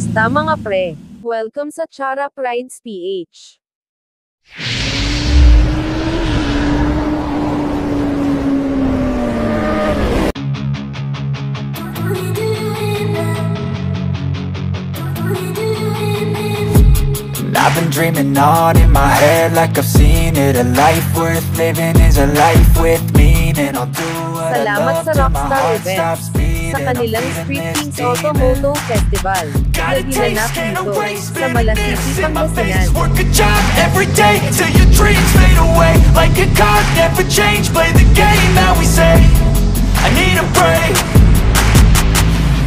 Kamusta mga pre? Welcome sa CharapRides PH. I've been dreaming on in my head like I've seen it. A life worth living is a life with meaning. I'll do what I love till my heart stops beating. Sa kanilang Streetkings Moto Festival na ginanap dito sa Malasiqui Pangasinan. Work a job every day till your dreams fade away. Like a card, never change. Play the game that we say. I need a break.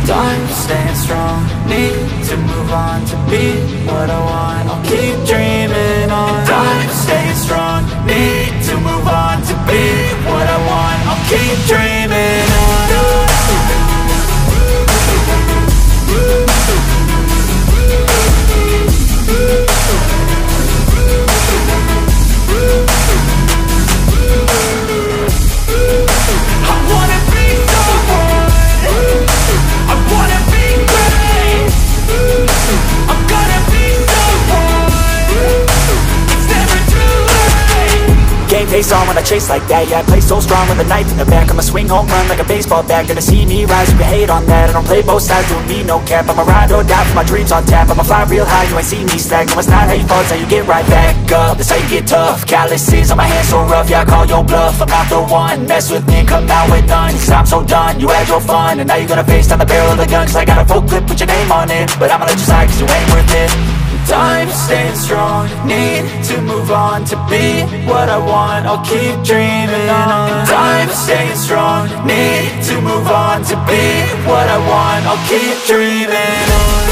Time staying strong, need to move on to be what I want. I'll keep dreaming on. Time staying strong, need to move on to be what I want. I'll keep dreaming on. I wanna be someone. I wanna be great. I'm gonna be someone. It's never too late. Game face on when I chase like that. Yeah, I play so strong with a knife in the back. I'ma swing home run like a baseball bat. Gonna see me rise, you can hate on that. I don't play both sides, doing me no cap. I'ma ride or die for my dreams on tap. I'ma fly real high, you ain't see me stack. No, it's not how you fall, it's how you get right back up. That's how you get tough. Calluses on my hands so rough, yeah, I call your bluff. I'm not the one, mess with me and come out with none. Cause I'm so done, you had your fun. And now you're gonna face down the barrel of the gun. Cause I got a full clip, put your name on it. But I'ma let you slide cause you ain't worth it. Time staying strong, need to move on to be what I want. I'll keep dreaming on. Time staying strong, need to move on to be what I want. I'll keep dreaming on.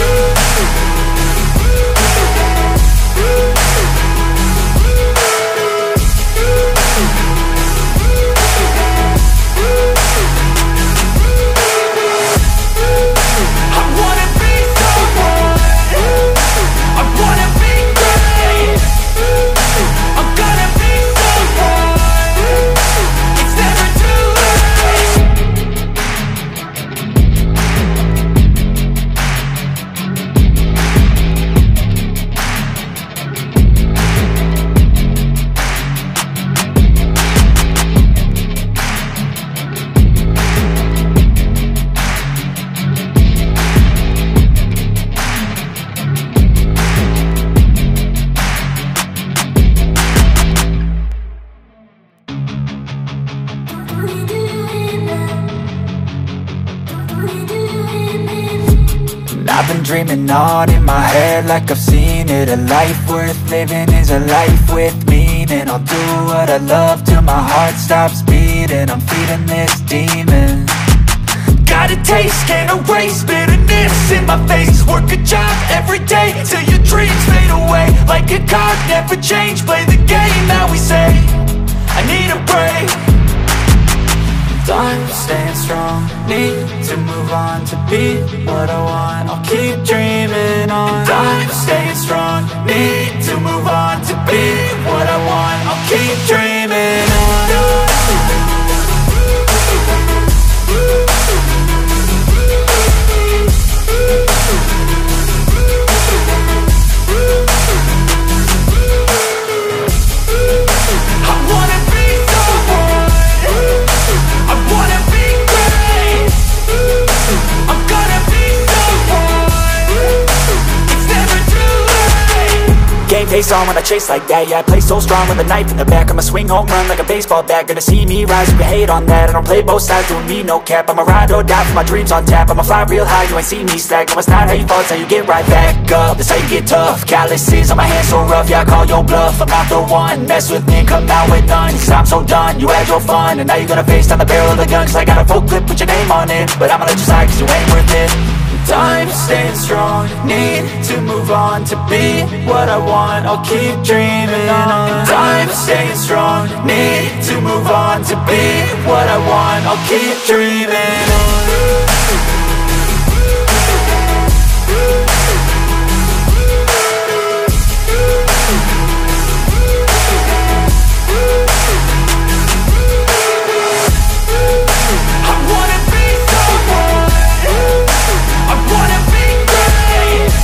I've been dreaming on in my head like I've seen it. A life worth living is a life with meaning. I'll do what I love till my heart stops beating. I'm feeding this demon. Got a taste, can't erase bitterness in my face. Work a job every day till your dreams fade away. Like a card, never change. Play the game that we say. I need a break. Time staying strong, need to move on to be what I want. I'll keep dreaming on. Time staying strong, need to move on to be what I want. I'll keep dreaming on. Face on when I chase like that. Yeah, I play so strong with a knife in the back. I'ma swing home run like a baseball bat. Gonna see me rise, you can hate on that. I don't play both sides, doing me no cap. I'ma ride or die for my dreams on tap. I'ma fly real high, you ain't see me slack. No, it's not how you fall, it's how you get right back up. That's how you get tough. Calluses on my hands so rough, yeah, I call your bluff. I'm not the one, mess with me and come out with none. Cause I'm so done, you had your fun. And now you're gonna face down the barrel of the gun. Cause I got a full clip, put your name on it. But I'ma let you slide cause you ain't worth it. Time staying strong, need to move on to be what I want. I'll keep dreaming on. Time staying strong, need to move on to be what I want. I'll keep dreaming on. I wanna be someone. I wanna be great.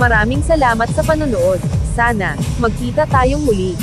Maraming salamat sa panonood. Sana, magkita tayong muli.